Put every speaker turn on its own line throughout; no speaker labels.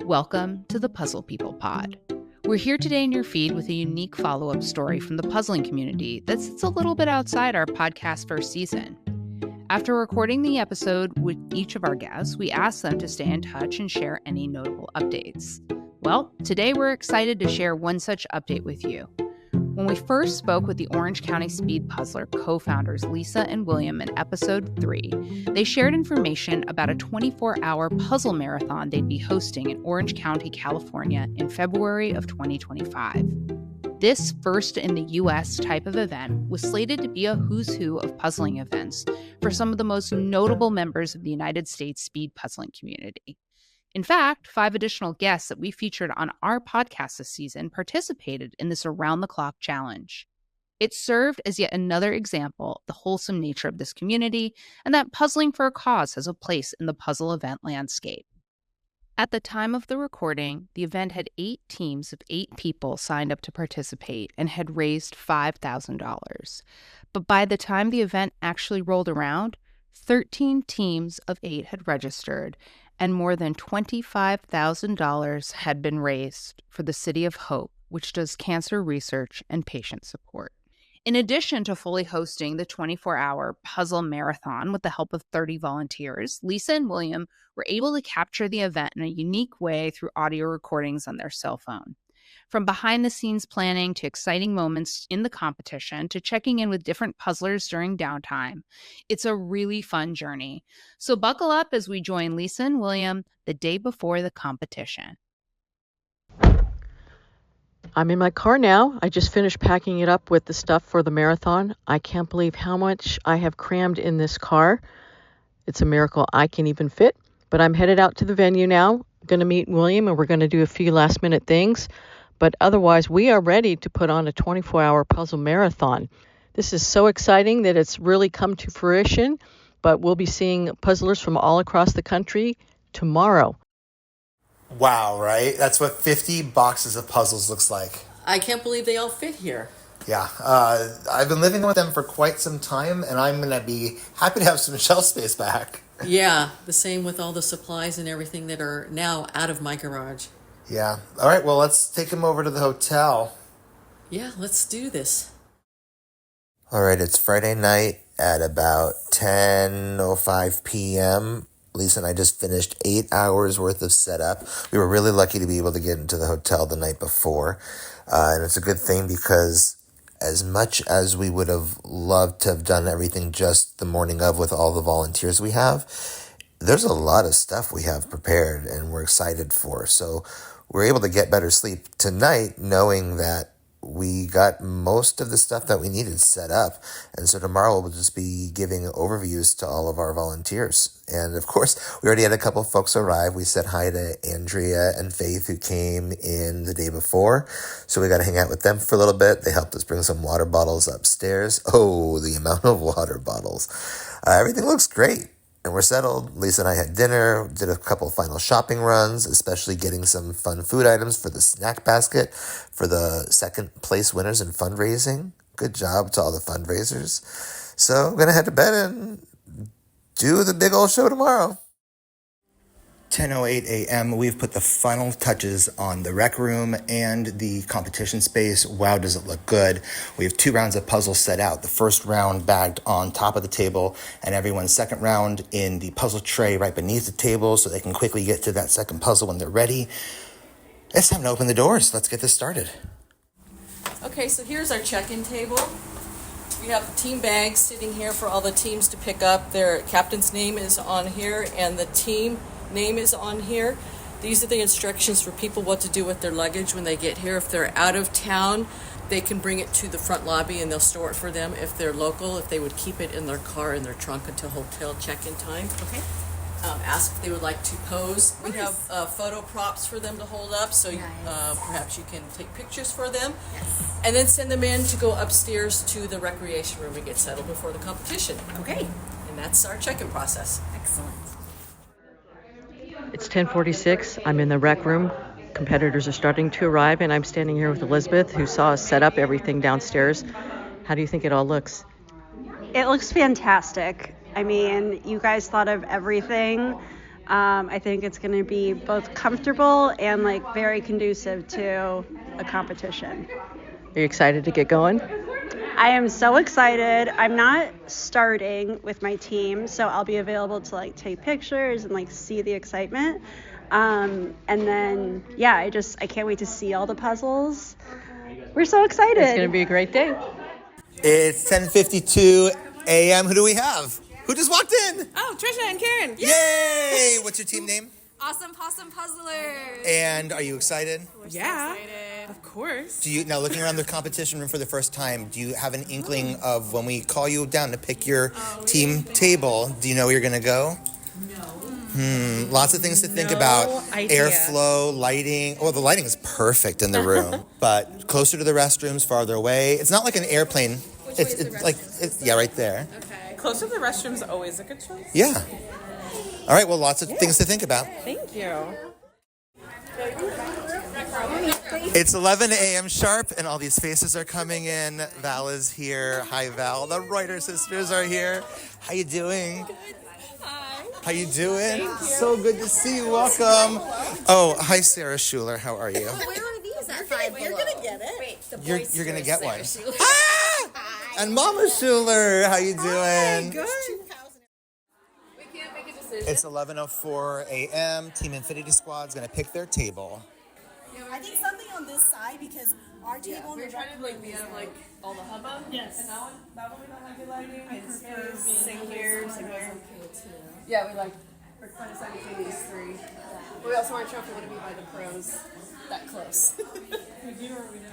Welcome to the Puzzle People Pod. We're here today in your feed with a unique follow-up story from the puzzling community that sits a little bit outside our podcast first season. After recording the episode with each of our guests, we asked them to stay in touch and share any notable updates. Well, today we're excited to share one such update with you. When we first spoke with the Orange County Speed Puzzler co-founders Lisa and William in episode 3, they shared information about a 24-hour puzzle marathon they'd be hosting in Orange County, California in February of 2025. This first in the U.S. type of event was slated to be a who's who of puzzling events for some of the most notable members of the United States speed puzzling community. In fact, 5 additional guests that we featured on our podcast this season participated in this around-the-clock challenge. It served as yet another example of the wholesome nature of this community and that puzzling for a cause has a place in the puzzle event landscape. At the time of the recording, the event had 8 teams of 8 people signed up to participate and had raised $5,000. But by the time the event actually rolled around, 13 teams of 8 had registered, and more than $25,000 had been raised for the City of Hope, which does cancer research and patient support. In addition to fully hosting the 24-hour puzzle marathon with the help of 30 volunteers, Lisa and William were able to capture the event in a unique way through audio recordings on their cell phone. From behind-the-scenes planning to exciting moments in the competition to checking in with different puzzlers during downtime, it's a really fun journey. So buckle up as we join Lisa and William the day before the competition.
I'm in my car now. I just finished packing it up with the stuff for the marathon. I can't believe how much I have crammed in this car. It's a miracle I can even fit. But I'm headed out to the venue now. I'm going to meet William and we're going to do a few last-minute things. But otherwise, we are ready to put on a 24-hour puzzle marathon. This is so exciting that it's really come to fruition, but we'll be seeing puzzlers from all across the country tomorrow.
Wow, right? That's what 50 boxes of puzzles looks like.
I can't believe they all fit here.
Yeah, I've been living with them for quite some time, and I'm going to be happy to have some shelf space back.
Yeah, the same with all the supplies and everything that are now out of my garage.
Yeah. All right, well, let's take them over to the hotel.
Yeah, let's do this.
All right, it's Friday night at about 10:05 p.m. Lisa and I just finished 8 hours worth of setup. We were really lucky to be able to get into the hotel the night before. And it's a good thing because as much as we would have loved to have done everything just the morning of with all the volunteers we have, there's a lot of stuff we have prepared and we're excited for. So we're able to get better sleep tonight knowing that we got most of the stuff that we needed set up. And so tomorrow we'll just be giving overviews to all of our volunteers. And of course, we already had a couple of folks arrive. We said hi to Andrea and Faith who came in the day before. So we got to hang out with them for a little bit. They helped us bring some water bottles upstairs. Oh, the amount of water bottles. Everything looks great. And we're settled. Lisa and I had dinner, did a couple final shopping runs, especially getting some fun food items for the snack basket for the second place winners in fundraising. Good job to all the fundraisers. So I'm going to head to bed and do the big old show tomorrow. 10:08 a.m. We've put the final touches on the rec room and the competition space. Wow, does it look good. We have 2 rounds of puzzles set out. The first round bagged on top of the table and everyone's second round in the puzzle tray right beneath the table so they can quickly get to that second puzzle when they're ready. It's time to open the doors. Let's get this started.
Okay, so here's our check-in table. We have the team bags sitting here for all the teams to pick up. Their captain's name is on here and the team name is on here. These are the instructions for people what to do with their luggage when they get here. If they're out of town, they can bring it to the front lobby and they'll store it for them. If they're local, if they would keep it in their car, in their trunk until hotel check-in time. Okay. Ask if they would like to pose. We have photo props for them to hold up, so perhaps you can take pictures for them.
Yes.
And then send them in to go upstairs to the recreation room and get settled before the competition.
Okay.
And that's our check-in process.
Excellent.
It's 10:46. I'm in the rec room. Competitors are starting to arrive, and I'm standing here with Elizabeth, who saw us set up everything downstairs. How do you think it all looks?
It looks fantastic. I mean, you guys thought of everything.
I think it's going to be both comfortable and like very conducive to a competition.
Are you excited to get going?
I am so excited. I'm not starting with my team, so I'll be available to like take pictures and like see the excitement. And then, yeah, I can't wait to see all the puzzles. We're so excited.
It's going to be a great day.
It's 10:52 a.m. Who do we have? Who just walked in?
Oh, Trisha and Karen.
Yay! What's your team name?
Awesome Possum Puzzlers.
And are you excited?
Yeah, of course.
Now looking around the competition room for the first time, do you have an inkling of when we call you down to pick your team table, do you know where you're going to go? No. Lots of things to think about.
Idea.
Airflow, lighting. Well, the lighting is perfect in the room, but closer to the restrooms, farther away. It's not like an airplane. It's right there.
Okay. Closer to the restrooms always a good choice.
Yeah. All right, well, lots of things to think about.
Thank you.
It's 11 a.m. sharp, and all these faces are coming in. Val is here. Hi, Val. The Reuter sisters are here. How you doing?
Good. Hi.
How you doing?
Thank you.
So good to see you. Welcome. Oh, hi, Sarah Schuler. How are you?
Where are these at Five Below? You're going to get it. Wait,
You're going to get one. Ah! And Mama Schuler. How you doing?
Good.
It's 11:04 a.m. Team Infinity Squad's going to pick their table.
I think something on this side because our table
We're trying to be out of all the hubbub.
Yes.
And that one we don't have good lighting. It's sink here, sink there. Yeah, we're trying to decide between these three. But we also aren't sure if we want to be by the pros that close.
We do or we don't?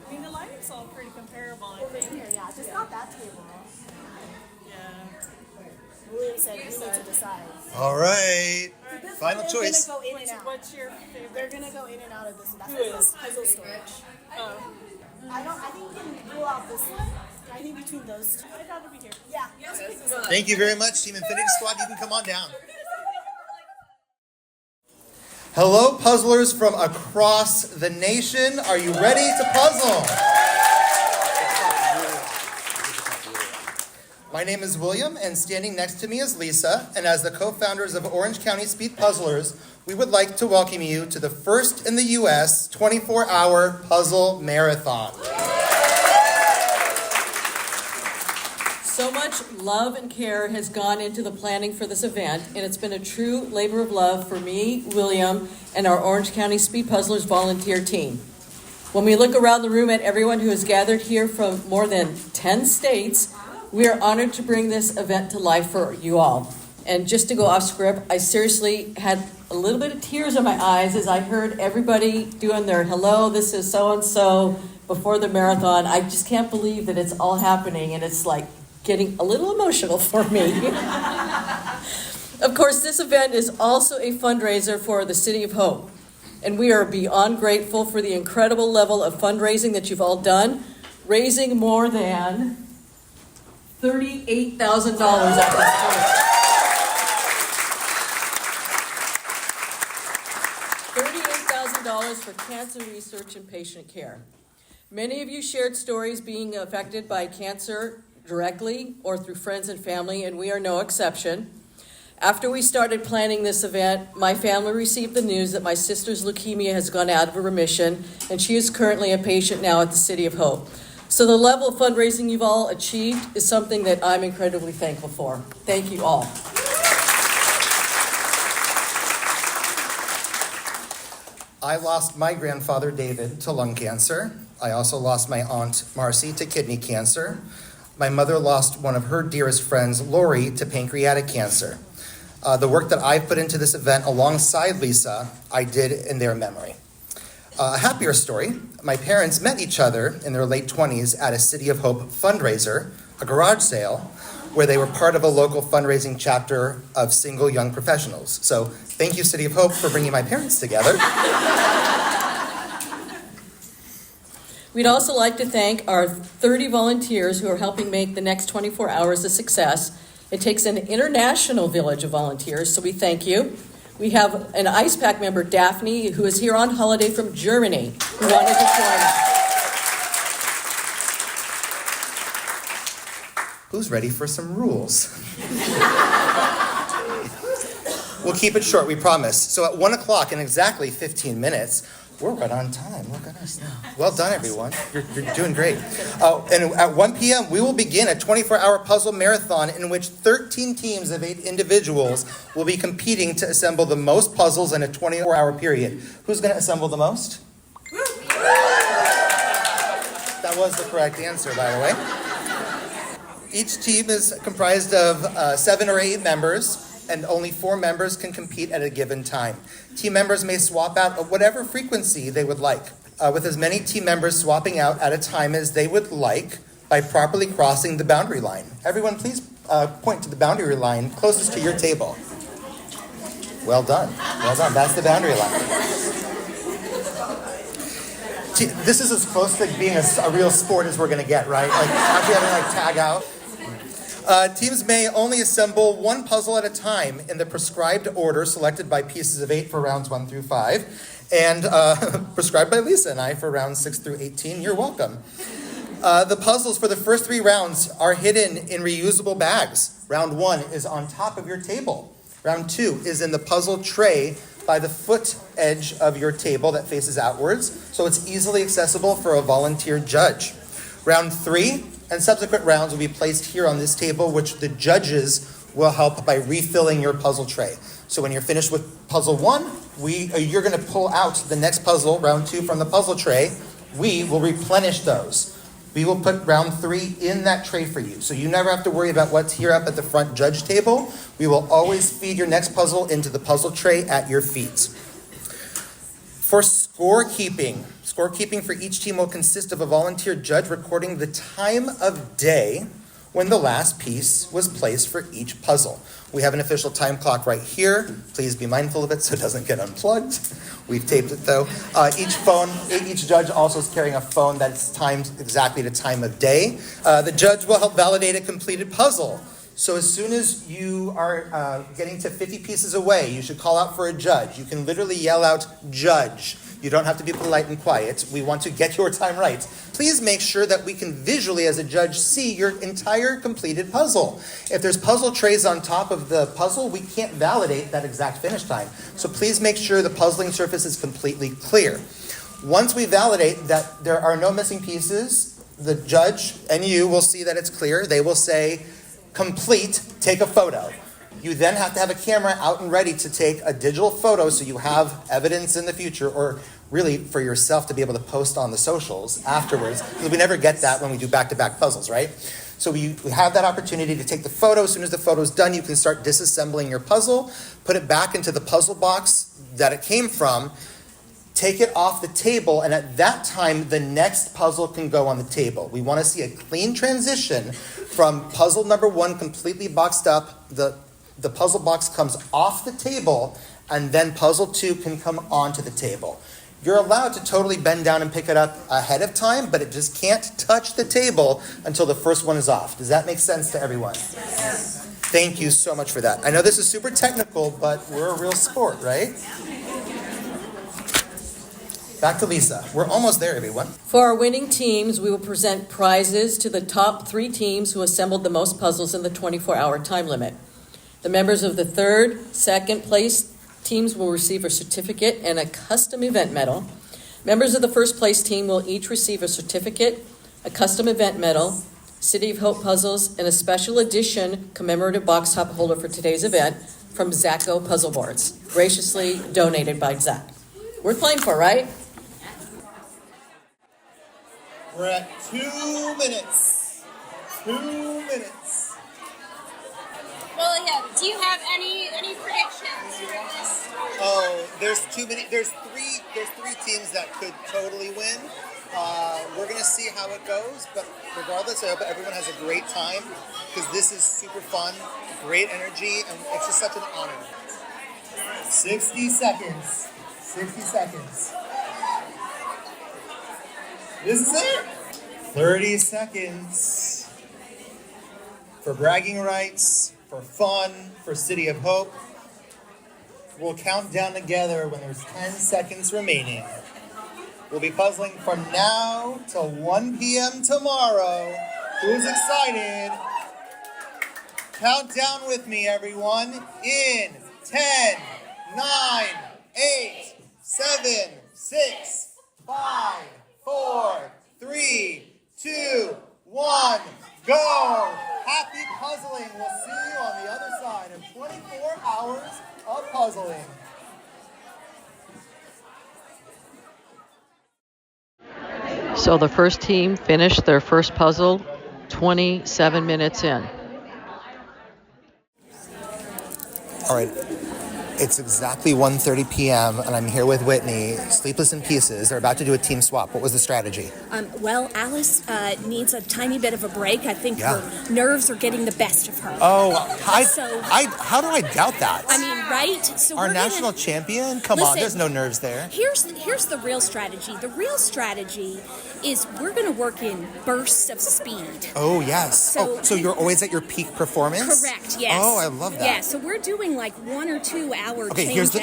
I mean, the lighting's all pretty comparable, I think.
yeah, just not that table.
Yeah.
William said we need to decide.
All right. Final
They're
choice.
Gonna go in and out.
What's your favorite?
They're gonna go in and out of this. That's
Who
like
is?
puzzle storage.
Oh.
I think we can rule out this one. I think between those two.
I'd rather be here.
Yeah. Let's pick this one.
Thank you very much, Team Infinity Squad. You can come on down. Hello, puzzlers from across the nation. Are you ready to puzzle? My name is William, and standing next to me is Lisa. And as the co-founders of Orange County Speed Puzzlers, we would like to welcome you to the first in the U.S. 24-hour puzzle marathon.
So much love and care has gone into the planning for this event, and it's been a true labor of love for me, William, and our Orange County Speed Puzzlers volunteer team. When we look around the room at everyone who has gathered here from more than 10 states, we are honored to bring this event to life for you all. And just to go off script, I seriously had a little bit of tears in my eyes as I heard everybody doing their hello, this is so-and-so before the marathon. I just can't believe that it's all happening, and it's like getting a little emotional for me. Of course, this event is also a fundraiser for the City of Hope, and we are beyond grateful for the incredible level of fundraising that you've all done, raising more than $38,000 at this point. $38,000 for cancer research and patient care. Many of you shared stories being affected by cancer directly or through friends and family, and we are no exception. After we started planning this event, my family received the news that my sister's leukemia has gone out of remission, and she is currently a patient now at the City of Hope. So the level of fundraising you've all achieved is something that I'm incredibly thankful for. Thank you all.
I lost my grandfather, David, to lung cancer. I also lost my aunt, Marcy, to kidney cancer. My mother lost one of her dearest friends, Lori, to pancreatic cancer. The work that I put into this event alongside Lisa, I did in their memory. A happier story, my parents met each other in their late 20s at a City of Hope fundraiser, a garage sale, where they were part of a local fundraising chapter of single young professionals. So thank you, City of Hope, for bringing my parents together.
We'd also like to thank our 30 volunteers who are helping make the next 24 hours a success. It takes an international village of volunteers, so we thank you. We have an Ice Pack member, Daphne, who is here on holiday from Germany, who wanted to join us.
Who's ready for some rules? We'll keep it short, we promise. So at 1 o'clock in exactly 15 minutes, we're right on time. Look at us. Well done, everyone. You're doing great. And at 1 p.m., we will begin a 24-hour puzzle marathon in which 13 teams of 8 individuals will be competing to assemble the most puzzles in a 24-hour period. Who's going to assemble the most? That was the correct answer, by the way. Each team is comprised of 7 or 8 members, and only 4 members can compete at a given time. Team members may swap out at whatever frequency they would like, with as many team members swapping out at a time as they would like by properly crossing the boundary line. Everyone, please point to the boundary line closest to your table. Well done. Well done. That's the boundary line. This is as close to being a real sport as we're going to get, right? Like, after having tag out. Teams may only assemble 1 puzzle at a time in the prescribed order selected by Pieces of 8 for rounds 1 through 5, and prescribed by Lisa and I for rounds 6 through 18. You're welcome. The puzzles for the first 3 rounds are hidden in reusable bags. Round 1 is on top of your table. Round 2 is in the puzzle tray by the foot edge of your table that faces outwards, so it's easily accessible for a volunteer judge. Round 3 and subsequent rounds will be placed here on this table, which the judges will help by refilling your puzzle tray. So when you're finished with puzzle 1, you're going to pull out the next puzzle, round 2, from the puzzle tray. We will replenish those. We will put round 3 in that tray for you. So you never have to worry about what's here up at the front judge table. We will always feed your next puzzle into the puzzle tray at your feet. For scorekeeping for each team will consist of a volunteer judge recording the time of day when the last piece was placed for each puzzle. We have an official time clock right here. Please be mindful of it so it doesn't get unplugged. We've taped it though. Each judge also is carrying a phone that's timed exactly the time of day. The judge will help validate a completed puzzle. So as soon as you are getting to 50 pieces away, you should call out for a judge. You can literally yell out, "Judge." You don't have to be polite and quiet. We want to get your time right. Please make sure that we can visually, as a judge, see your entire completed puzzle. If there's puzzle trays on top of the puzzle, we can't validate that exact finish time. So please make sure the puzzling surface is completely clear. Once we validate that there are no missing pieces, the judge and you will see that it's clear. They will say, "Complete, take a photo." You then have to have a camera out and ready to take a digital photo so you have evidence in the future, or really for yourself to be able to post on the socials afterwards, because we never get that when we do back-to-back puzzles, right? So we have that opportunity to take the photo. As soon as the photo's done, you can start disassembling your puzzle, put it back into the puzzle box that it came from, take it off the table, and at that time, the next puzzle can go on the table. We want to see a clean transition from puzzle number 1 completely boxed up, the puzzle box comes off the table, and then puzzle 2 can come onto the table. You're allowed to totally bend down and pick it up ahead of time, but it just can't touch the table until the first one is off. Does that make sense to everyone? Yes. Thank you so much for that. I know this is super technical, but we're a real sport, right? Back to Lisa. We're almost there, everyone.
For our winning teams, we will present prizes to the top 3 teams who assembled the most puzzles in the 24-hour time limit. The members of the 3rd, 2nd place teams will receive a certificate and a custom event medal. Members of the 1st place team will each receive a certificate, a custom event medal, City of Hope puzzles, and a special edition commemorative box top holder for today's event from Zacco Puzzle Boards, graciously donated by Zach. Worth playing for, right?
We're at 2 minutes. 2 minutes.
Well, yeah. Do you have any predictions for this?
Oh, there's too many. There's three teams that could totally win. We're gonna see how it goes, but regardless, I hope everyone has a great time because this is super fun, great energy, and it's just such an honor. 60 seconds. 60 seconds. This is it. 30 seconds for bragging rights, for fun, for City of Hope. We'll count down together when there's 10 seconds remaining. We'll be puzzling from now till 1 p.m. tomorrow. Who's excited? Count down with me, everyone. In 10, 9, 8, 7, 6, 5, 4, 3, 2, 1, go! Happy puzzling. We'll see you on the other side of 24 hours of puzzling.
So the first team finished their first puzzle 27 minutes in.
All right, it's exactly 1:30 p.m. and I'm here with Whitney, sleepless in pieces. They're about to do a team swap. What was the strategy?
Well, Alice needs a tiny bit of a break. I think
Yeah.
her nerves are getting the best of her.
Oh,
So-
how do I doubt that?
I mean, right? So
Our
we're
national
gonna,
champion? Come on,
Listen,
there's no nerves there.
Here's the real strategy. The real strategy is we're going to work in bursts of speed.
Oh, yes. So you're always at your peak performance?
Correct. Yes.
Oh, I love that.
Yeah. So we're doing like 1 or 2 hour.
Okay, here's the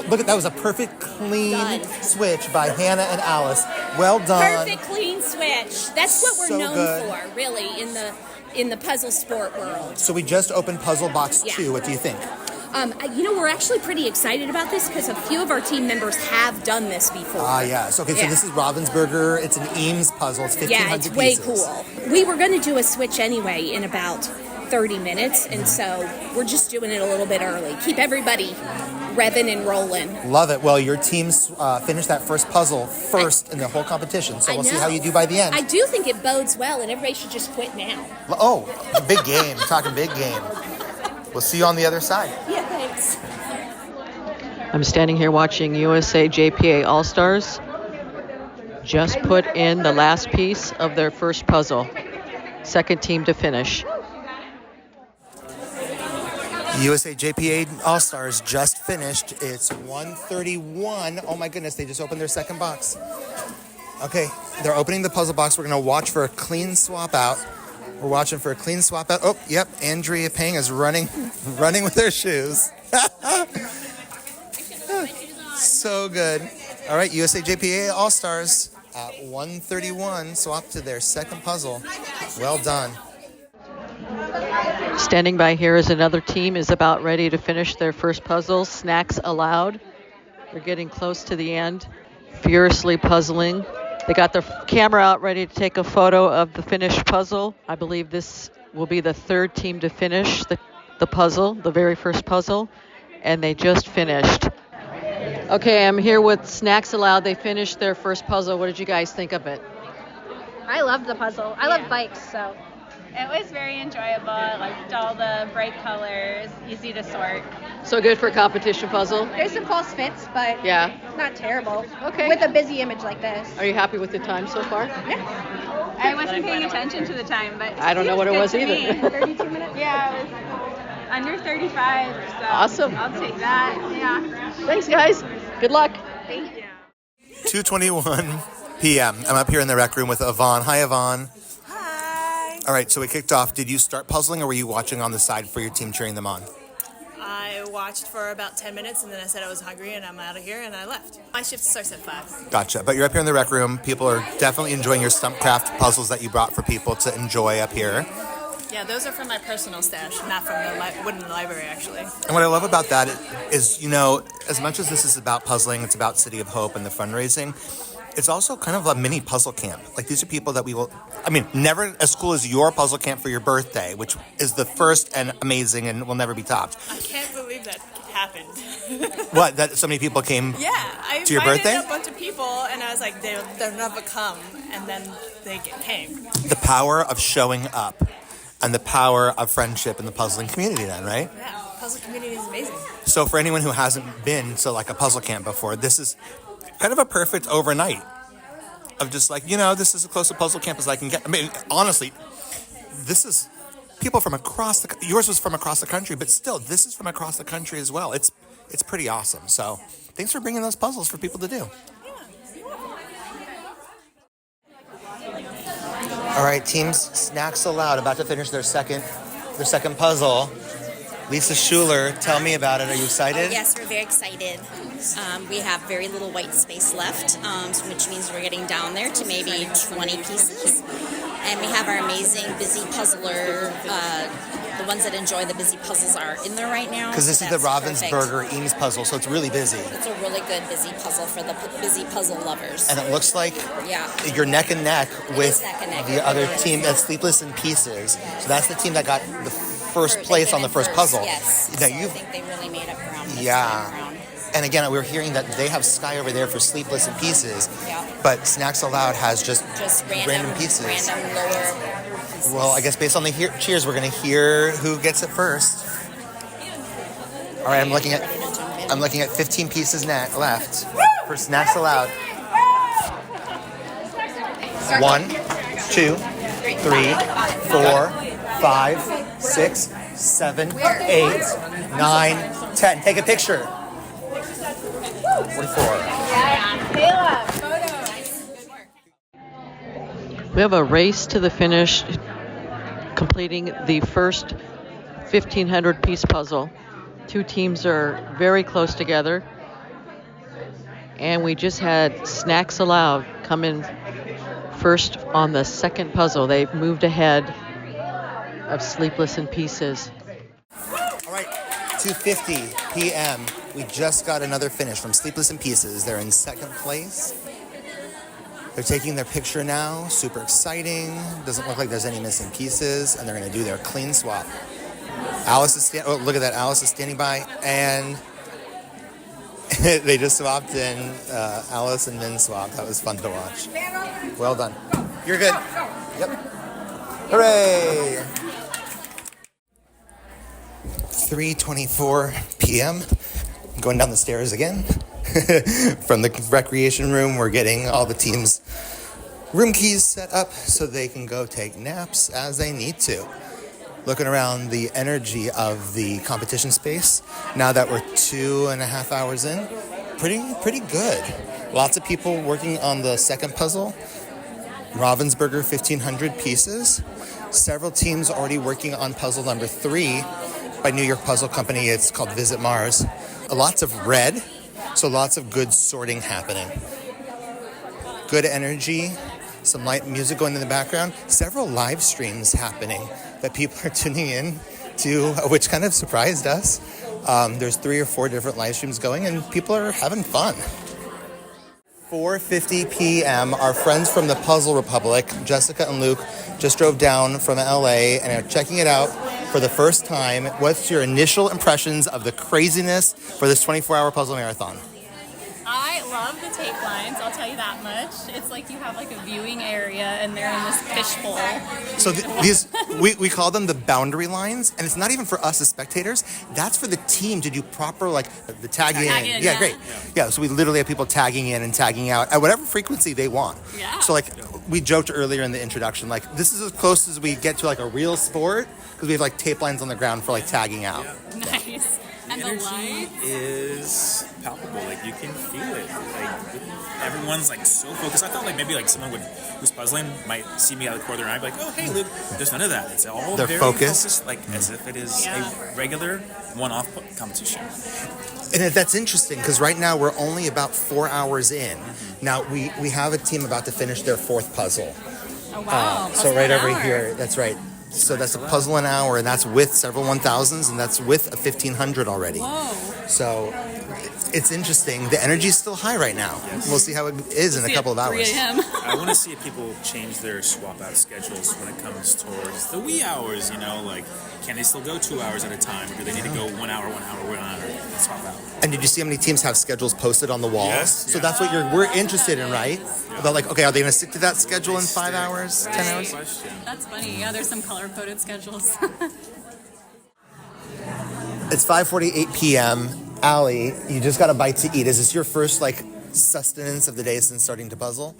look at that was a perfect clean
Done.
switch by Hannah and Alice. Well done.
Perfect clean switch. That's what we're
So
known
good.
for, really, in the puzzle sport world.
So we just opened Puzzle Box 2. What do you think?
We're actually pretty excited about this because a few of our team members have done this before.
Yes. Okay, so
Yeah.
this is Ravensburger. It's an Eames puzzle. It's 1,500
Yeah, it's way
pieces.
cool. We were going to do a switch anyway in about 30 minutes, and so we're just doing it a little bit early. Keep everybody revving and rolling.
Love it. Well, your team finished that first puzzle first in the whole competition, so
I
we'll see
know.
how you do by the end.
I do think it bodes well, and everybody should just quit now.
Oh, big game. Talking big game. We'll see you on the other side.
Yeah, thanks.
I'm standing here watching USA JPA All-Stars just put in the last piece of their first puzzle. Second team to finish.
USA JPA All-Stars just finished. It's 1:31. Oh my goodness, they just opened their second box. Okay, they're opening the puzzle box. We're going to watch for a clean swap out. We're watching for a clean swap out. Oh, yep, Andrea Pang is running with her shoes. So good. All right, USA JPA All-Stars at 1:31 swap to their second puzzle. Well done.
Standing by here is another team is about ready to finish their first puzzle. Snacks allowed. They're getting close to the end. Furiously puzzling. They got their camera out ready to take a photo of the finished puzzle. I believe this will be the third team to finish the puzzle, the very first puzzle. And they just finished. Okay, I'm here with Snacks Allowed. They finished their first puzzle. What did you guys think of it?
I love the puzzle. I love bikes, so.
It was very enjoyable. I liked all the bright colors, easy to sort.
So good for a competition puzzle?
There's some false fits, but
Yeah.
not terrible.
Okay.
With a busy image like this.
Are you happy with the time so far?
Yeah.
I wasn't paying attention to the time, but
I don't know what it was
seems good to
either.
me.
32 minutes?
Yeah, it was under 35. So
Awesome.
I'll take that. Yeah.
Thanks, guys. Good luck.
Thank you.
2:21 p.m. I'm up here in the rec room with Yvonne. Hi, Yvonne.
Hi.
All right, so we kicked off. Did you start puzzling or were you watching on the side for your team cheering them on?
I watched for about 10 minutes and then I said I was hungry and I'm out of here and I left. My shift starts at 5.
Gotcha. But you're up here in the rec room. People are definitely enjoying your stump craft puzzles that you brought for people to enjoy up here.
Yeah, those are from my personal stash, not from the wooden library, actually.
And what I love about that is, as much as this is about puzzling, it's about City of Hope and the fundraising, it's also kind of a mini puzzle camp. Like, these are people that never as cool as your puzzle camp for your birthday, which is the first and amazing and will never be topped.
I can't believe that happened.
What, that so many people came
Yeah, I
to your birthday?
invited a bunch of people and I was like, they'll never come, and then they came.
The power of showing up and the power of friendship in the puzzling community then, right?
Yeah, puzzle community is amazing.
So for anyone who hasn't been to like a puzzle camp before, this is kind of a perfect overnight of just like, this is as close to puzzle camp as I can get. I mean, honestly, this is people from across yours was from across the country, but still, this is from across the country as well. It's pretty awesome. So thanks for bringing those puzzles for people to do. All right, teams, Snacks Allowed, about to finish their second puzzle. Lisa Schuler, tell me about it. Are you excited?
Yes, we're very excited. We have very little white space left, which means we're getting down there to maybe 20 pieces. And we have our amazing busy puzzler, the ones that enjoy the busy puzzles are in there right now.
Because this is the Ravensburger Eames puzzle, so it's really busy.
It's a really good busy puzzle for the busy puzzle lovers.
And it looks like you're neck and neck with the other team that's Sleepless in Pieces. So that's the team that got the first place on the first puzzle.
Yes.
Now
I think they really made up ground this time around.
And again, we were hearing that they have Sky over there for Sleepless in Pieces, but Snacks Aloud has just random pieces.
Random lower pieces.
Well, I guess based on the cheers, we're going to hear who gets it first. All right, I'm looking at 15 pieces left for Snacks Aloud. 1, 2, 3, 4, 5, 6, 7, 8, 9, 10. Take a picture. 44.
We have a race to the finish, completing the first 1,500 piece puzzle. Two teams are very close together. And we just had Snacks Aloud come in first on the second puzzle. They've moved ahead of Sleepless in Pieces.
All right, 2:50 p.m. We just got another finish from Sleepless in Pieces. They're in second place. They're taking their picture now. Super exciting. Doesn't look like there's any missing pieces, and they're going to do their clean swap. Alice is look at that. Alice is standing by, and they just swapped in. Alice and Min swapped. That was fun to watch. Well done. You're good. Yep. Hooray! 3:24 p.m. Going down the stairs again. From the recreation room, we're getting all the teams' room keys set up so they can go take naps as they need to. Looking around the energy of the competition space, now that we're 2.5 hours in, pretty good. Lots of people working on the second puzzle, Ravensburger 1,500 pieces. Several teams already working on puzzle number 3 by New York Puzzle Company. It's called Visit Mars. Lots of red, so lots of good sorting happening. Good energy, some light music going in the background. Several live streams happening that people are tuning in to, which kind of surprised us. There's 3 or 4 different live streams going, and people are having fun. 4:50 p.m. Our friends from the Puzzle Republic, Jessica and Luke, just drove down from LA and are checking it out for the first time. What's your initial impressions of the craziness for this 24-hour puzzle marathon?
I love the tape lines, I'll tell you that much. It's like you have like a viewing area and they're in this fishbowl.
So these, we call them the boundary lines, and it's not even for us as spectators. That's for the team to do proper, like, the tag in. Yeah, great. Yeah, so we literally have people tagging in and tagging out at whatever frequency they want.
Yeah.
So, like, we joked earlier in the introduction, like, this is as close as we get to, like, a real sport, because we have, like, tape lines on the ground for, like, tagging out.
Yeah. Nice. And the
energy is palpable. Like, you can feel it. Like, everyone's like so focused. I thought like maybe like someone who's puzzling might see me out of the corner of their eye, be like, "Oh, hey, Luke." There's none of that. It's all
They're
very
focused,
like as if it is a regular one-off competition.
And that's interesting because right now we're only about 4 hours in. Now we have a team about to finish their 4th puzzle.
Oh wow!
So right over here, that's right. So that's a puzzle an hour, and that's with several 1,000s, and that's with a 1,500 already.
Whoa!
So it's interesting. The energy's still high right now. Yes. We'll see how it is in a couple of hours.
3 a.m.
I want to see if people change their swap out schedules when it comes towards the wee hours. You know, like, can they still go 2 hours at a time, or do they need to go 1 hour, and swap out?
And did you see how many teams have schedules posted on the walls?
Yes.
So that's what we're interested in, right? Yeah. They're like, okay, are they going to stick to that schedule in 5 hours, 10 hours?
That's funny. Yeah, there's some color-coded schedules.
It's 5:48 p.m. Allie, you just got a bite to eat. Is this your first, like, sustenance of the day since starting to puzzle?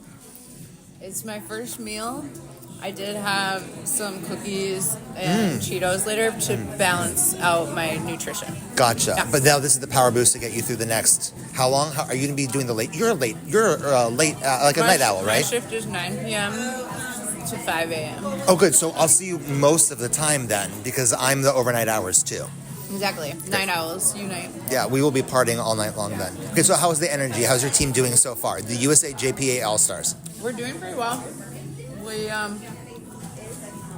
It's my first meal. I did have some cookies and Cheetos later to balance out my nutrition.
Gotcha.
Yeah.
But now this is the power boost to get you through the next. How long? Are you going to be doing the late? You're late, like a night owl, right?
My shift is 9 p.m. to 5 a.m.
Oh, good. So I'll see you most of the time then, because I'm the overnight hours too.
Exactly. Night owls unite.
Yeah, we will be partying all night long then. Okay, so how's the energy? How's your team doing so far? The USA JPA All-Stars.
We're doing pretty well.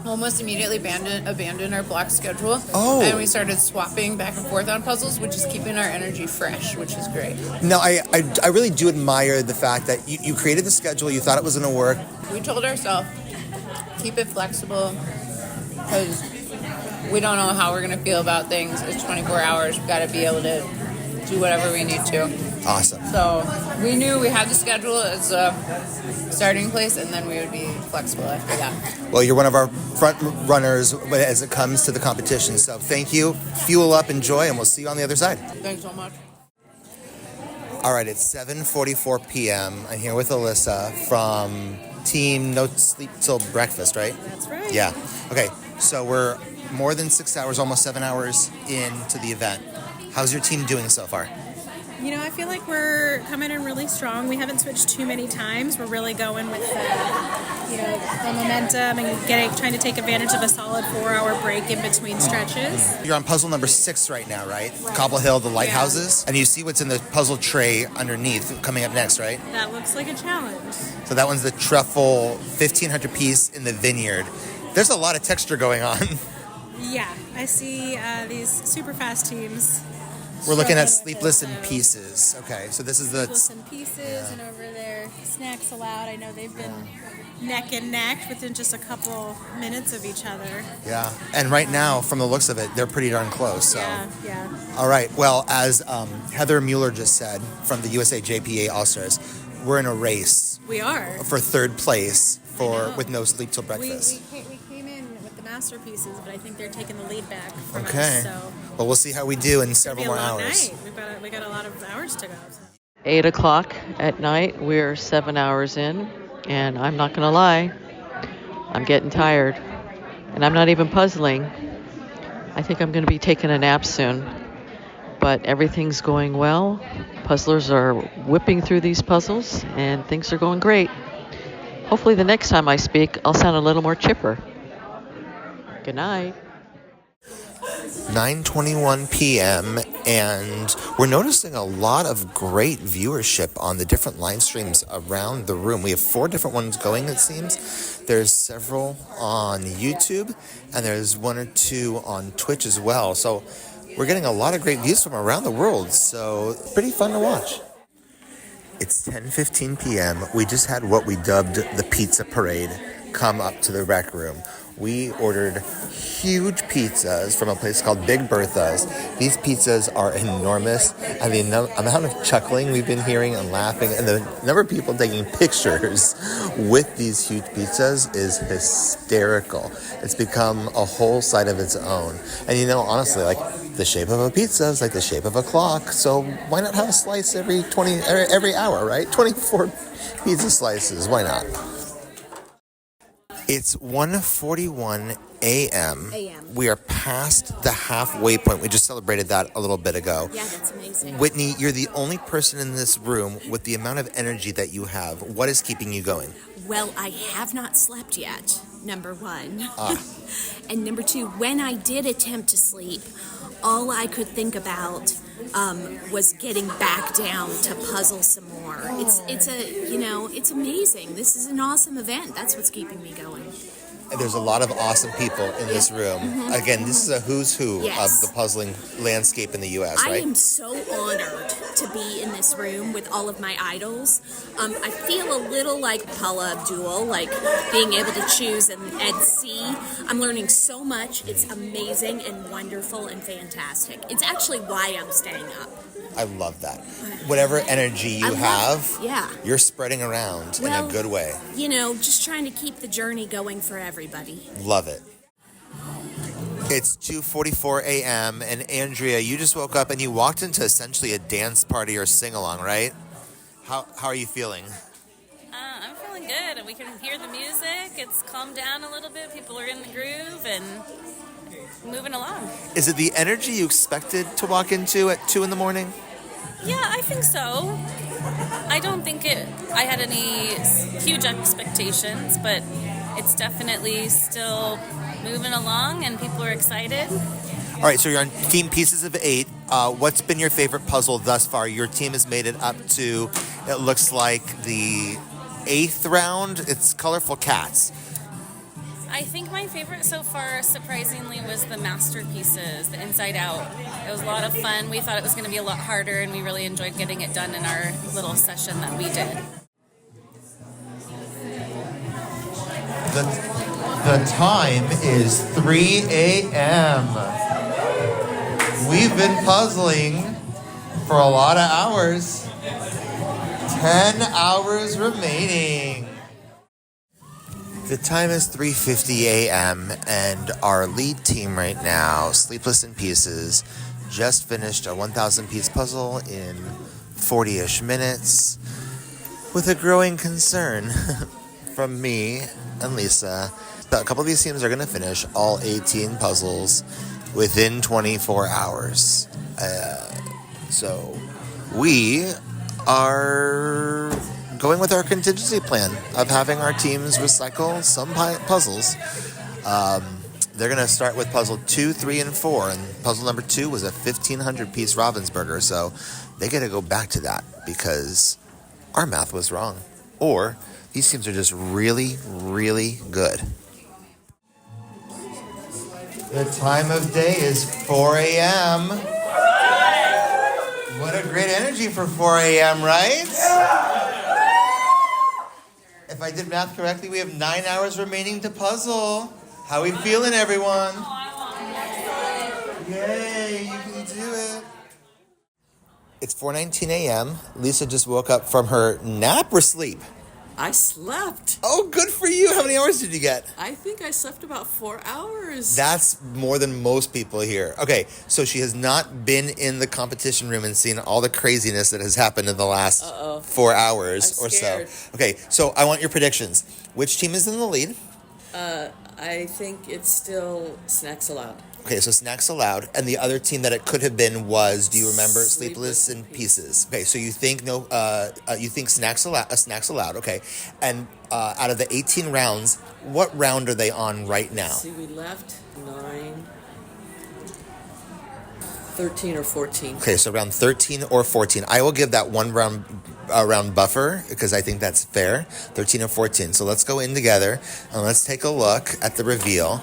almost immediately abandoned our block schedule.
Oh.
And we started swapping back and forth on puzzles, which is keeping our energy fresh, which is great.
No, I really do admire the fact that you created the schedule, you thought it was going to work.
We told ourselves, keep it flexible, because we don't know how we're going to feel about things. It's 24 hours. We've got to be able to do whatever we need to.
Awesome.
So we knew we had the schedule as a starting place, and then we would be flexible after that.
Well, you're one of our front runners as it comes to the competition. So thank you. Fuel up, enjoy, and we'll see you on the other side.
Thanks so much.
All right, it's 7:44 p.m. I'm here with Alyssa from Team No Sleep Till Breakfast, right?
That's right.
Yeah. Okay, so we're more than 6 hours, almost 7 hours into the event. How's your team doing so far?
You know, I feel like we're coming in really strong. We haven't switched too many times. We're really going with the momentum and trying to take advantage of a solid 4-hour break in between stretches.
You're on puzzle number 6 right now, right? Cobble Hill, the lighthouses. Yeah. And you see what's in the puzzle tray underneath coming up next, right?
That looks like a challenge.
So that one's the truffle 1,500 piece in the vineyard. There's a lot of texture going on.
Yeah, I see these super fast teams.
We're looking at Sleepless in Pieces. Okay, so this is the...
Sleepless in Pieces, and over there, Snacks Aloud. I know they've been neck and neck within just a couple minutes of each other.
Yeah, and right now, from the looks of it, they're pretty darn close. So.
Yeah.
All right, well, as Heather Mueller just said from the USA JPA All-Stars, we're in a race.
We are.
For third place with No Sleep Till Breakfast.
We came in with the masterpieces, but I think they're taking the lead back from
us.
So.
Well, we'll see how we do in several more hours.
Night. We got a lot of hours to go. So.
8 o'clock at night. We're 7 hours in, and I'm not going to lie, I'm getting tired. And I'm not even puzzling. I think I'm going to be taking a nap soon. But everything's going well. Puzzlers are whipping through these puzzles, and things are going great. Hopefully the next time I speak, I'll sound a little more chipper. Good night.
9:21 p.m. and we're noticing a lot of great viewership on the different live streams around the room. We have 4 different ones going, it seems. There's several on YouTube, and there's 1 or 2 on Twitch as well. So we're getting a lot of great views from around the world, so pretty fun to watch. It's 10:15 p.m. We just had what we dubbed the pizza parade come up to the rec room. We ordered huge pizzas from a place called Big Bertha's. These pizzas are enormous, and the amount of chuckling we've been hearing and laughing, and the number of people taking pictures with these huge pizzas is hysterical. It's become a whole side of its own. And honestly, like, the shape of a pizza is like the shape of a clock, so why not have a slice every hour, right? 24 pizza slices, why not? It's 1:41 a.m. We are past the halfway point. We just celebrated that a little bit ago.
Yeah, that's amazing.
Whitney, you're the only person in this room with the amount of energy that you have. What is keeping you going?
Well, I have not slept yet, number 1. And number 2, when I did attempt to sleep, all I could think about was getting back down to puzzle some more. It's amazing. This is an awesome event. That's what's keeping me going.
There's a lot of awesome people in this room.
Mm-hmm.
Again, this is a who's who of the puzzling landscape in the U.S., right?
I am so honored to be in this room with all of my idols. I feel a little like Paula Abdul, like being able to choose and see. I'm learning so much. It's amazing and wonderful and fantastic. It's actually why I'm staying up.
I love that. Whatever energy you have, you're spreading around in a good way.
Just trying to keep the journey going for everybody.
Love it. It's 2:44 a.m. and Andrea, you just woke up and you walked into essentially a dance party or sing-along, right? How are you feeling?
I'm feeling good. We can hear the music. It's calmed down a little bit. People are in the groove and moving along.
Is it the energy you expected to walk into at 2 in the morning?
Yeah, I think so. I don't think I had any huge expectations, but it's definitely still moving along and people are excited.
All right, so you're on Team Pieces of 8. What's been your favorite puzzle thus far? Your team has made it up to, it looks like the 8th round. It's Colorful Cats.
I think my favorite so far, surprisingly, was the masterpieces, the Inside Out. It was a lot of fun. We thought it was going to be a lot harder, and we really enjoyed getting it done in our little session that we did.
The time is 3 a.m. We've been puzzling for a lot of hours. 10 hours remaining. The time is 3:50 a.m. and our lead team right now, Sleepless in Pieces, just finished a 1,000-piece puzzle in 40-ish minutes with a growing concern from me and Lisa. A couple of these teams are going to finish all 18 puzzles within 24 hours. So we are going with our contingency plan of having our teams recycle some puzzles. They're going to start with puzzle 2, 3, and 4. And puzzle number 2 was a 1,500-piece Ravensburger. So they got to go back to that because our math was wrong. Or these teams are just really, really good. The time of day is 4 a.m. What a great energy for 4 a.m., right? If I did math correctly, we have 9 hours remaining to puzzle. How are we feeling, everyone? Yay, you can do it. It's 4:19 a.m. Lisa just woke up from her nap or sleep?
I slept.
Oh, good for you. How many hours did you get?
I think I slept about 4 hours.
That's more than most people here. Okay, so she has not been in the competition room and seen all the craziness that has happened in the last 4 hours or so. Okay, so I want your predictions. Which team is in the lead?
I think it's still Snacks Allowed.
Okay, so Snacks Allowed, and the other team that it could have been was, do you remember, Sleepless in Pieces? Okay, so you think you think Snacks Allowed, okay, and out of the 18 rounds, what round are they on right now?
See, we left 9, 13 or 14.
Okay, so around 13 or 14. I will give that one round buffer because I think that's fair. 13 or 14. So let's go in together and let's take a look at the reveal.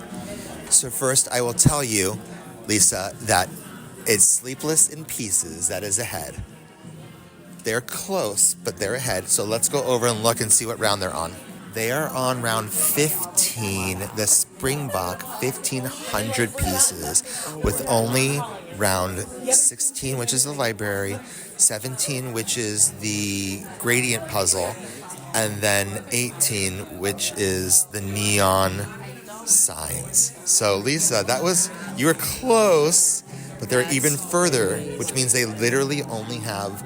So first, I will tell you, Lisa, that it's Sleepless in Pieces that is ahead. They're close, but they're ahead. So let's go over and look and see what round they're on. They are on round 15, the Springbok 1,500 pieces, with only round 16, which is the library, 17, which is the gradient puzzle, and then 18, which is the neon signs. So Lisa, you were close, but they're even further, which means they literally only have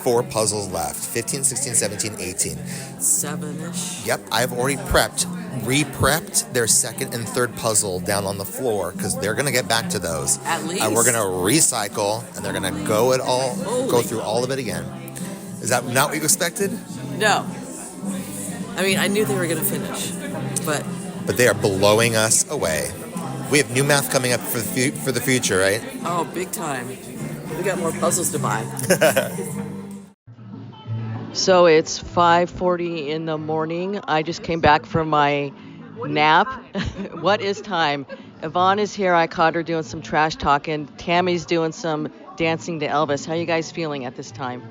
4 puzzles left. 15, 16, 17, 18.
7-ish.
Yep, I've already re-prepped their second and third puzzle down on the floor because they're going to get back to those.
At least.
And we're going to recycle and they're going to go through all of it again. Is that not what you expected?
No. I mean, I knew they were going to finish, but
they are blowing us away. We have new math coming up for the future, right?
Oh, big time. We got more puzzles to buy.
So it's 5:40 in the morning. I just came back from my nap. What is time? Yvonne is here. I caught her doing some trash talking. Tammy's doing some dancing to Elvis. How are you guys feeling at this time?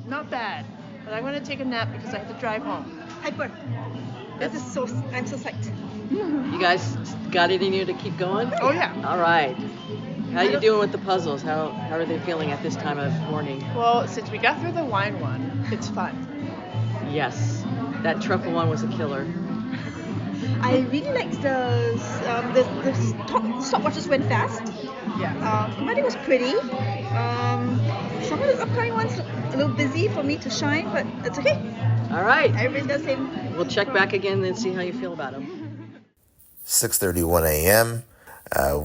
Not bad, but I'm going to take a nap because I have to drive home. Hyper. I'm so psyched.
You guys got it in you to keep going?
Oh, yeah.
All right. How are you doing with the puzzles? How are they feeling at this time of morning?
Well, since we got through the wine one, it's fun.
Yes. That truffle one was a killer.
I really liked the stopwatches went fast.
Yeah.
Everybody was pretty. Some of the upcoming ones look a little busy for me to shine, but it's okay.
All right.
Everybody does the same.
We'll check back again and see how you feel about them.
6:31 a.m.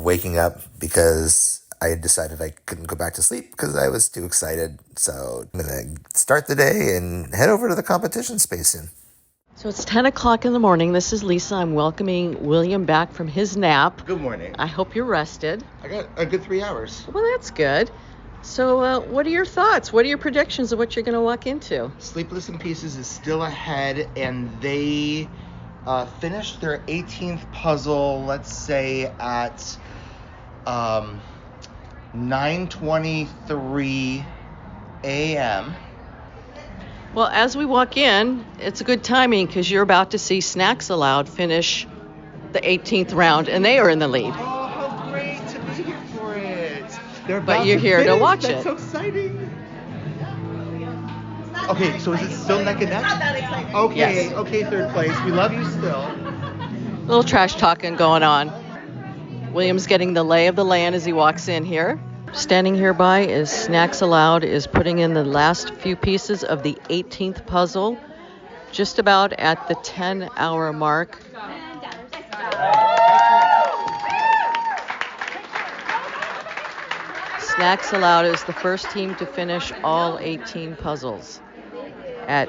Waking up because I had decided I couldn't go back to sleep because I was too excited. So I'm going to start the day and head over to the competition space soon.
So it's 10 o'clock in the morning. This is Lisa. I'm welcoming William back from his nap.
Good morning.
I hope you're rested.
I got a good 3 hours.
Well, that's good. So what are your thoughts? What are your predictions of what you're going to walk into?
Sleepless in Pieces is still ahead, and they finished their 18th puzzle, let's say at 9:23 a.m.
Well, as we walk in, it's a good timing because you're about to see Snacks Aloud finish the 18th round, and they are in the lead.
Oh, how great to be here for it.
But you're here to watch it.
That's so exciting. Okay, so is it still neck and neck?
Not that exciting.
Okay,
Yes.
Okay, third place. We love you still.
A little trash talking going on. William's getting the lay of the land as he walks in here. Standing here by is Snacks Aloud is putting in the last few pieces of the 18th puzzle, just about at the 10-hour mark. Snacks Aloud is the first team to finish all 18 puzzles at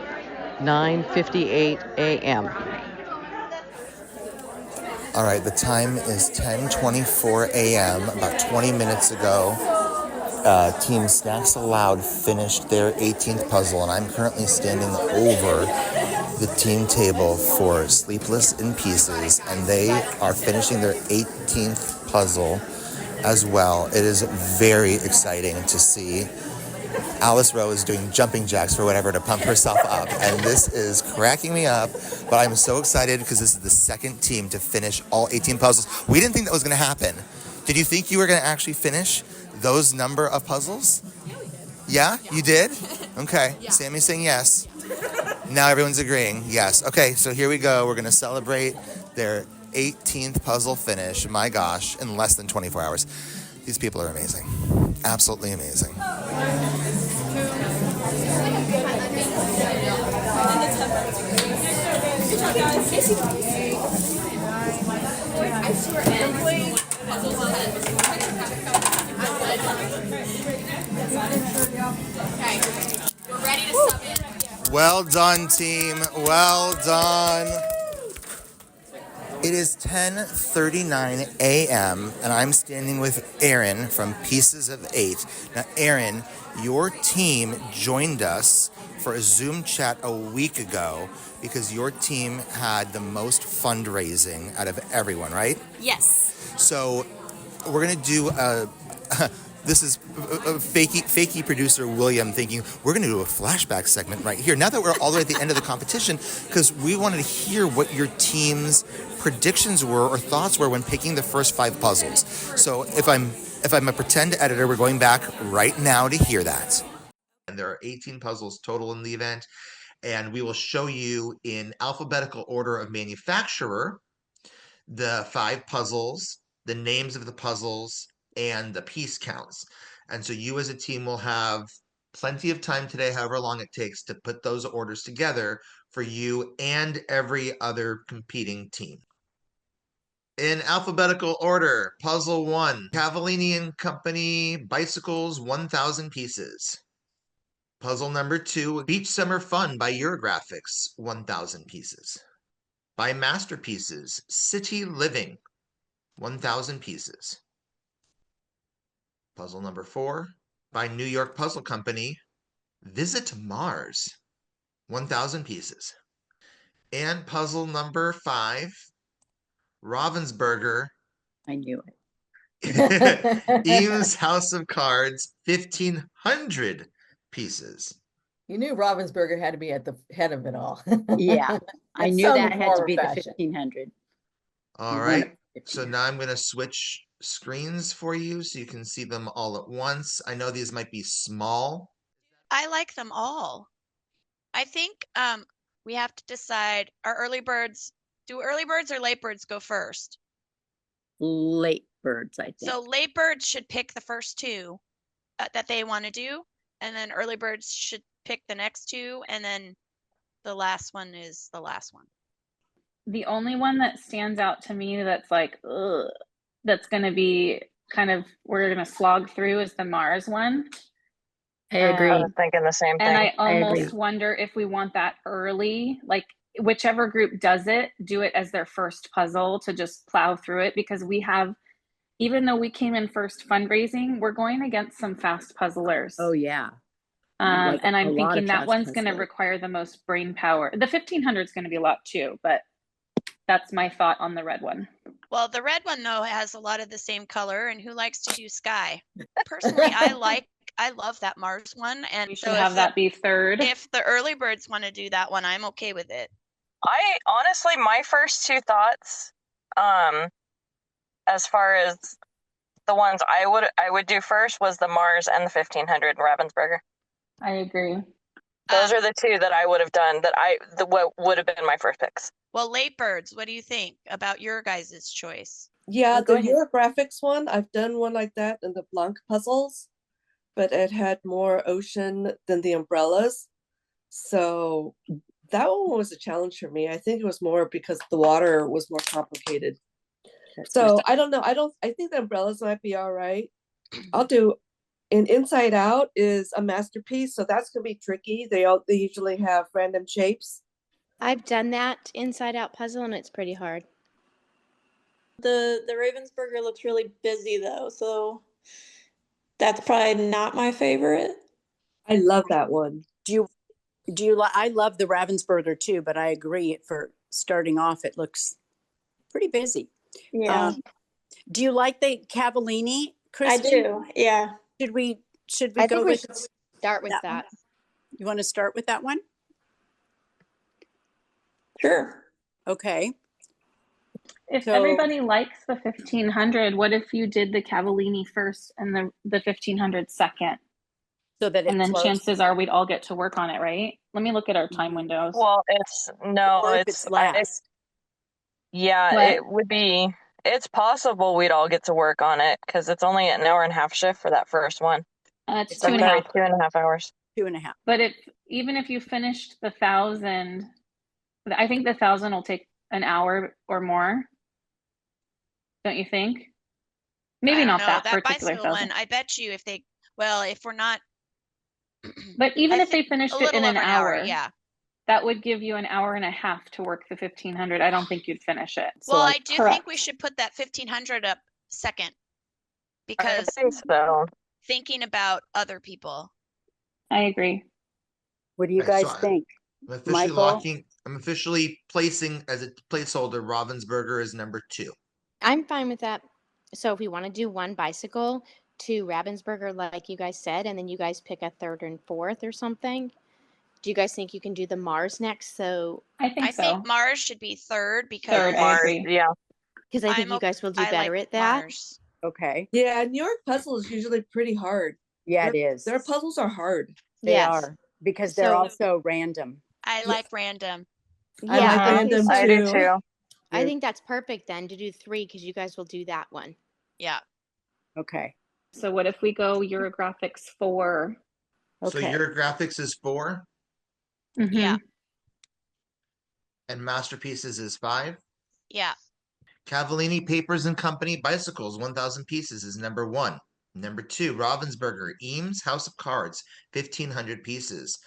9:58 a.m.
All right, the time is 10:24 a.m. About 20 minutes ago, Team Snacks Aloud finished their 18th puzzle, and I'm currently standing over the team table for Sleepless in Pieces, and they are finishing their 18th puzzle as well. It is very exciting to see. Alice Rowe is doing jumping jacks for whatever to pump herself up, and this is cracking me up, but I'm so excited because this is the second team to finish all 18 puzzles. We didn't think that was going to happen. Did you think you were going to actually finish those number of puzzles? Yeah, we did. Yeah? You did? Okay. Yeah. Sammy's saying yes. Now everyone's agreeing. Yes. Okay, so here we go. We're going to celebrate their 18th puzzle finish. My gosh, in less than 24 hours. These people are amazing. Absolutely amazing. Well done, team. Well done. It is 10:39 a.m. and I'm standing with Erin from Pieces of 8. Now, Erin, your team joined us for a Zoom chat a week ago because your team had the most fundraising out of everyone, right?
Yes.
So we're going to do this is a fakey producer William thinking, we're going to do a flashback segment right here. Now that we're all the way at the end of the competition, because we wanted to hear what your team's predictions were or thoughts were when picking the first 5 puzzles. So if I'm a pretend editor, we're going back right now to hear that. And there are 18 puzzles total in the event, and we will show you in alphabetical order of manufacturer the 5 puzzles, the names of the puzzles, and the piece counts. And so you as a team will have plenty of time today, however long it takes, to put those orders together for you and every other competing team. In alphabetical order, puzzle 1, Cavallini and Company bicycles, 1,000 pieces. Puzzle number 2, Beach Summer Fun by Eurographics, 1,000 pieces. By Masterpieces, City Living, 1,000 pieces. Puzzle number 4, by New York Puzzle Company, Visit Mars, 1,000 pieces. And puzzle number 5, Ravensburger.
I knew it.
Eames House of Cards, 1,500 pieces.
You knew Ravensburger had to be at the head of it all.
Yeah, I knew that had to be the 1,500.
All right, so now I'm going to switch screens for you so you can see them all at once. I know these might be small.
I like them all. I think we have to decide, do early birds or late birds go first?
Late birds, I think.
So late birds should pick the first 2 that they want to do, and then early birds should pick the next 2, and then the last one is the last one.
The only one that stands out to me that's like, ugh, that's going to be kind of, we're going to slog through is the Mars one.
I agree.
I was thinking the same thing.
And I almost wonder if we want that early, like whichever group does it, do it as their first puzzle to just plow through it, because we have, even though we came in first fundraising, we're going against some fast puzzlers.
Oh, yeah.
And I'm thinking that one's going to require the most brain power. The 1,500 is going to be a lot too, but That's my thought on the red one.
Well, the red one though has a lot of the same color, and who likes to do sky? Personally, I love that Mars one, and
We should have that be third.
If the early birds want to do that one, I'm okay with it.
I honestly, my first two thoughts, as far as the ones I would do first was the Mars and the 1500 in Ravensburger.
I agree.
Those are the two that I would have done. What would have been my first picks.
Well, late birds, what do you think about your guys' choice?
Yeah, the Eurographics one, I've done one like that in the GrandmaPuzzles, but it had more ocean than the umbrellas. So that one was a challenge for me. I think it was more because the water was more complicated. So I don't know. I think the umbrellas might be all right. I'll do an Inside Out is a masterpiece, so that's gonna be tricky. They usually have random shapes.
I've done that Inside Out puzzle and it's pretty hard.
The Ravensburger looks really busy though, so that's probably not my favorite.
I love that one.
Do you like? I love the Ravensburger too, but I agree. For starting off, it looks pretty busy.
Yeah.
Do you like the Cavallini, Kristen?
I do. Yeah.
Should we
I
go
think we
with
should start with that.
You want to start with that one?
Sure.
Okay.
If
So-
everybody likes the 1500, what if you did the Cavallini first and the 1500 second?
So that
and then
flows.
chances are we'd all get to work on it, right? Let me look at our time windows.
Well,
Or if it's last.
It would be. It's possible we'd all get to work on it because it's only an hour and a half shift for that first one.
It's 2.5.
2.5 hours.
2.5.
But even if you finished the 1,000, I think the 1,000 will take an hour or more. Don't you think? Maybe
I don't
not
know.
that
That
particular
bicycle
1,000.
one. I bet you if we're not.
But even
I
if they
think
finished
a
it
little
in an
over
hour,
yeah.
that would give you an hour and a half to work the 1500. I don't think you'd finish it. So
Well,
like,
I do
correct.
think we should put that 1500 up second because
I think so.
thinking about other people.
I agree.
What do you
Right,
guys
so
think?
I'm officially placing as a placeholder Ravensburger as number 2.
I'm fine with that. So if we want to do one bicycle, 2 Ravensburger, like you guys said, and then you guys pick a third and fourth or something. Do you guys think you can do the Mars next? So
I
think Mars should be third because
Third, I agree.
Yeah.
Because I think you guys will do
I
better
like
at that.
Mars.
Okay.
Yeah, New York puzzle is usually pretty hard.
Yeah, it is.
Their puzzles are hard.
They
Yes.
are because they're
So-
also random.
I like random.
I like random
I do too.
I think that's perfect then to do 3 because you guys will do that one.
Yeah.
Okay.
So what if we go Eurographics 4?
So your graphics is 4
Mhm.
Yeah.
and Masterpieces is 5.
Yeah.
Cavallini Papers and Company Bicycles 1,000 pieces is number 1. Number 2, Ravensburger Eames House of Cards 1,500 pieces.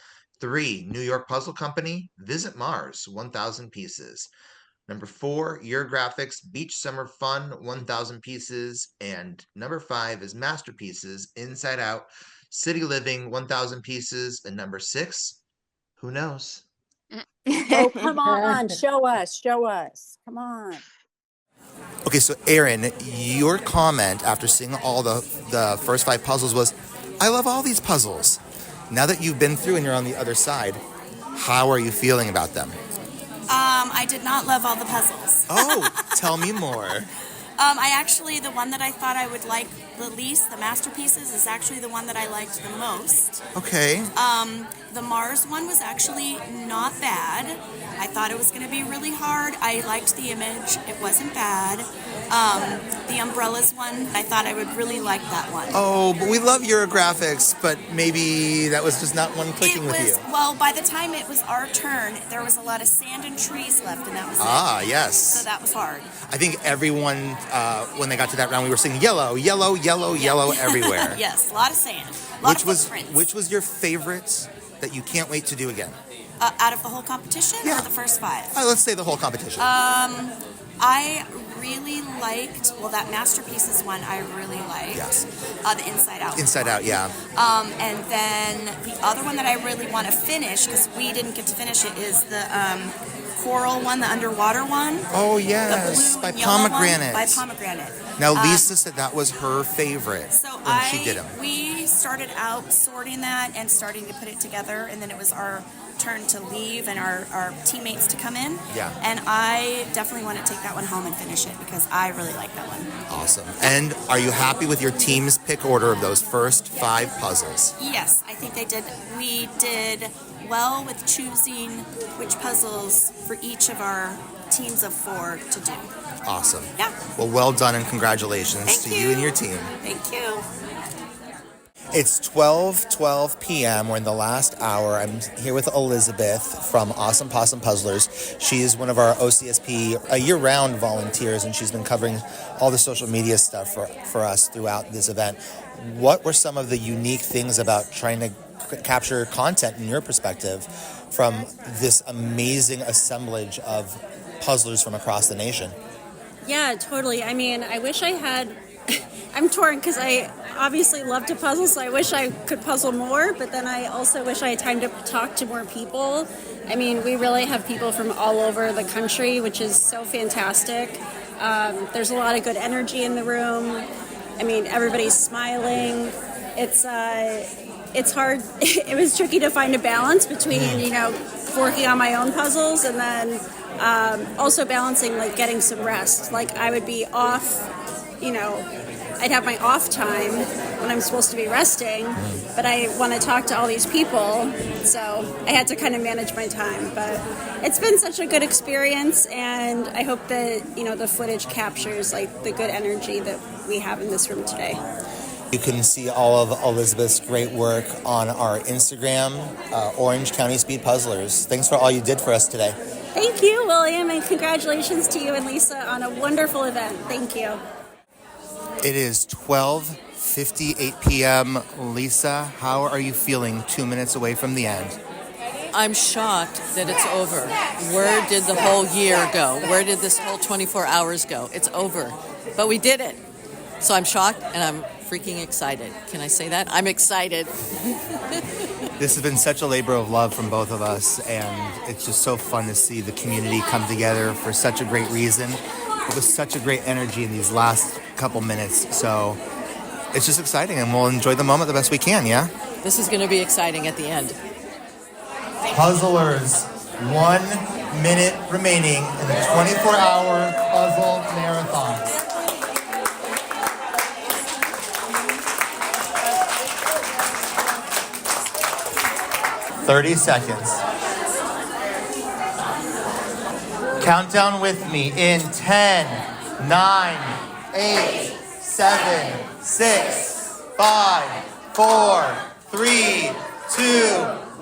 3, New York Puzzle Company Visit Mars 1,000 pieces. Number 4, Eurographics Beach Summer Fun 1,000 pieces. And number 5 is Masterpieces Inside Out City Living 1,000 pieces. And number 6, who knows?
Oh, come on. Show us. Come on.
Okay, so Aaron, your comment after seeing all the first 5 puzzles was, I love all these puzzles. Now that you've been through and you're on the other side, how are you feeling about them?
I did not love all the puzzles.
Oh, tell me more.
The one that I thought I would like the least, the Masterpieces, is actually the one that I liked the most.
Okay.
The Mars one was actually not bad. I thought it was going to be really hard. I liked the image. It wasn't bad. The Umbrellas one, I thought I would really like that one.
Oh, but we love Eurographics, but maybe that was just not one clicking with you.
Well, by the time it was our turn, there was a lot of sand and trees left, and that was it.
Yes.
So that was hard.
I think everyone, when they got to that round, we were singing yellow, yellow, yellow, yellow everywhere.
Yes, a lot of sand. A lot of footprints.
Which was your favorite that you can't wait to do again?
Out of the whole competition or the first 5?
Let's say the whole competition.
I really liked, that Masterpieces one I really liked.
Yes.
The Inside Out.
Inside Out, yeah.
And then the other one that I really want to finish, because we didn't get to finish it, is the coral one, the underwater one.
Oh,
The
yes,
blue
by
and yellow one,
pomegranate.
by pomegranate.
Now, Lisa said that was her favorite
So
when she did them.
we started out sorting that and starting to put it together, and then it was our turn to leave and our teammates to come in.
Yeah.
And I definitely want to take that one home and finish it because I really like that one.
Awesome. And are you happy with your team's pick order of those first 5 puzzles?
Yes, I think we did well with choosing which puzzles for each of our teams of 4 to do.
Awesome.
Yeah.
Well done and congratulations
Thank
to
you.
you and your team.
Thank you.
It's 12 p.m. We're in the last hour. I'm here with Elizabeth from Awesome Possum Puzzlers. She is one of our OCSP year-round volunteers, and she's been covering all the social media stuff for us throughout this event. What were some of the unique things about trying to capture content in your perspective from this amazing assemblage of puzzlers from across the nation?
Yeah, totally. I mean, I wish I had... I'm torn because I obviously love to puzzle, so I wish I could puzzle more, but then I also wish I had time to talk to more people. I mean, we really have people from all over the country, which is so fantastic. There's a lot of good energy in the room. I mean, everybody's smiling. It's hard. It was tricky to find a balance between, working on my own puzzles and then also balancing, like, getting some rest. Like, I would be off, I'd have my off time when I'm supposed to be resting, but I want to talk to all these people, so I had to kind of manage my time. But it's been such a good experience, and I hope that, the footage captures, like, the good energy that we have in this room today.
You can see all of Elizabeth's great work on our Instagram, Orange County Speed Puzzlers. Thanks for all you did for us today.
Thank you, William, and congratulations to you and Lisa on a wonderful event. Thank you.
It is 12:58 p.m. Lisa, how are you feeling 2 minutes away from the end?
I'm shocked that it's over. Where did the whole year go? Where did this whole 24 hours go? It's over. But we did it. So I'm shocked and I'm freaking excited. Can I say that? I'm excited.
This has been such a labor of love from both of us, and it's just so fun to see the community come together for such a great reason. It was such a great energy in these last couple minutes, so it's just exciting, and we'll enjoy the moment the best we can, yeah?
This is going to be exciting at the end.
Puzzlers, 1 minute remaining in the 24-hour puzzle marathon. "30 seconds. Countdown with me in 10, 9, 8, 7, 6, 5, 4, 3, 2,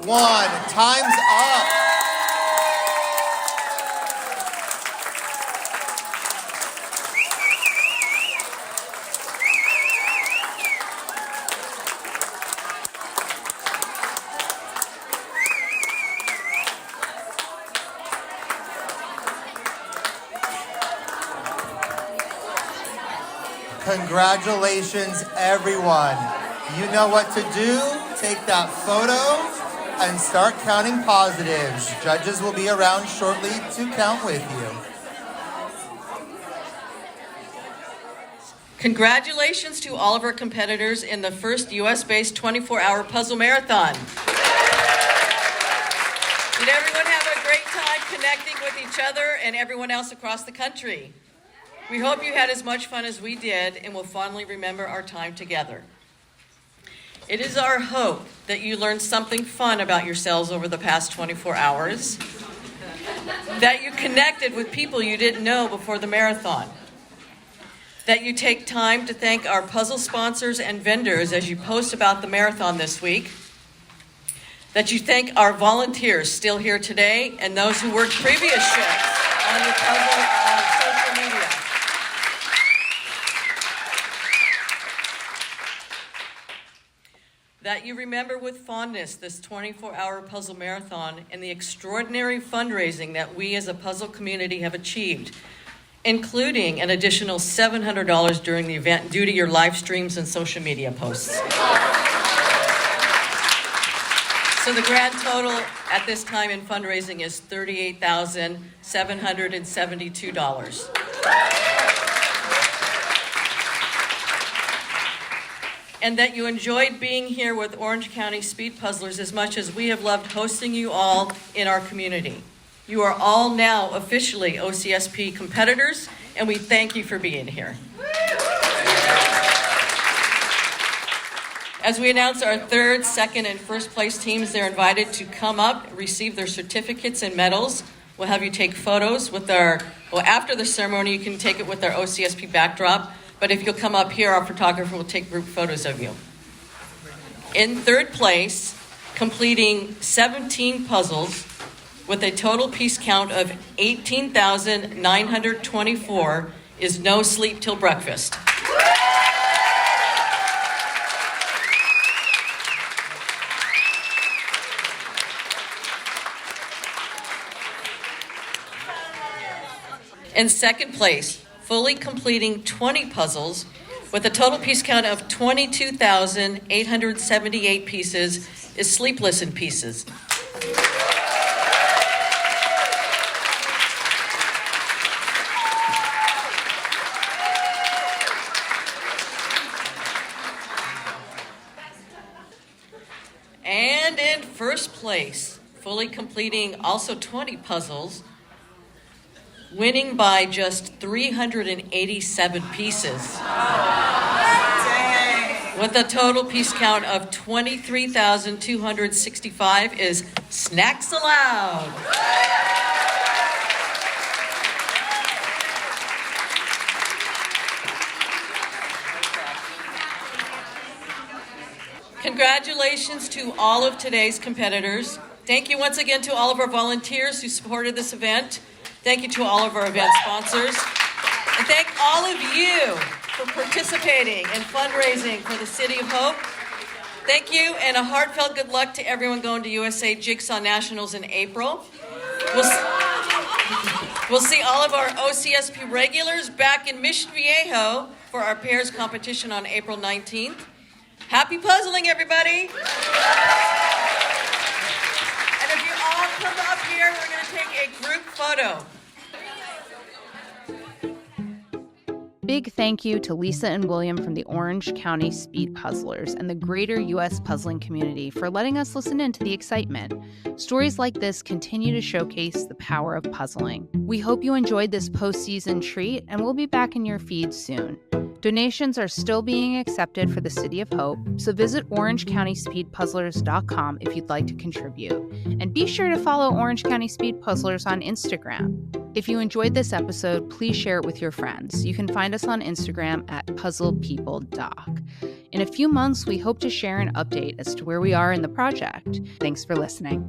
1. Time's up. Congratulations, everyone. You know what to do. Take that photo and start counting positives. Judges will be around shortly to count with you.
Congratulations to all of our competitors in the first US-based 24-hour puzzle marathon. Did everyone have a great time connecting with each other and everyone else across the country? We hope you had as much fun as we did and will fondly remember our time together. It is our hope that you learned something fun about yourselves over the past 24 hours, that you connected with people you didn't know before the marathon, that you take time to thank our puzzle sponsors and vendors as you post about the marathon this week, that you thank our volunteers still here today and those who worked previous shifts on your puzzle on social media. That you remember with fondness this 24-hour puzzle marathon and the extraordinary fundraising that we as a puzzle community have achieved, including an additional $700 during the event due to your live streams and social media posts. So the grand total at this time in fundraising is $38,772. And that you enjoyed being here with Orange County Speed Puzzlers as much as we have loved hosting you all in our community. You are all now officially OCSP competitors, and we thank you for being here. As we announce our third, second, and first place teams, they're invited to come up, receive their certificates and medals. We'll have you take photos with after the ceremony, you can take it with our OCSP backdrop. But if you'll come up here, our photographer will take group photos of you. In third place, completing 17 puzzles with a total piece count of 18,924 is No Sleep Till Breakfast. In second place, fully completing 20 puzzles with a total piece count of 22,878 pieces is Sleepless in Pieces. And in first place, fully completing also 20 puzzles, winning by just 387 pieces. With a total piece count of 23,265 is Snacks Allowed. Congratulations to all of today's competitors. Thank you once again to all of our volunteers who supported this event. Thank you to all of our event sponsors. And thank all of you for participating and fundraising for the City of Hope. Thank you, and a heartfelt good luck to everyone going to USA Jigsaw Nationals in April. We'll see all of our OCSP regulars back in Mission Viejo for our pairs competition on April 19th. Happy puzzling, everybody! And if you all come up here, we're going to take a group photo.
Big thank you to Lisa and William from the Orange County Speed Puzzlers and the greater U.S. puzzling community for letting us listen in to the excitement. Stories like this continue to showcase the power of puzzling. We hope you enjoyed this postseason treat, and we'll be back in your feed soon. Donations are still being accepted for the City of Hope, so visit orangecountyspeedpuzzlers.com if you'd like to contribute. And be sure to follow Orange County Speed Puzzlers on Instagram. If you enjoyed this episode, please share it with your friends. You can find us on Instagram at PuzzlePeopleDoc. In a few months, we hope to share an update as to where we are in the project. Thanks for listening.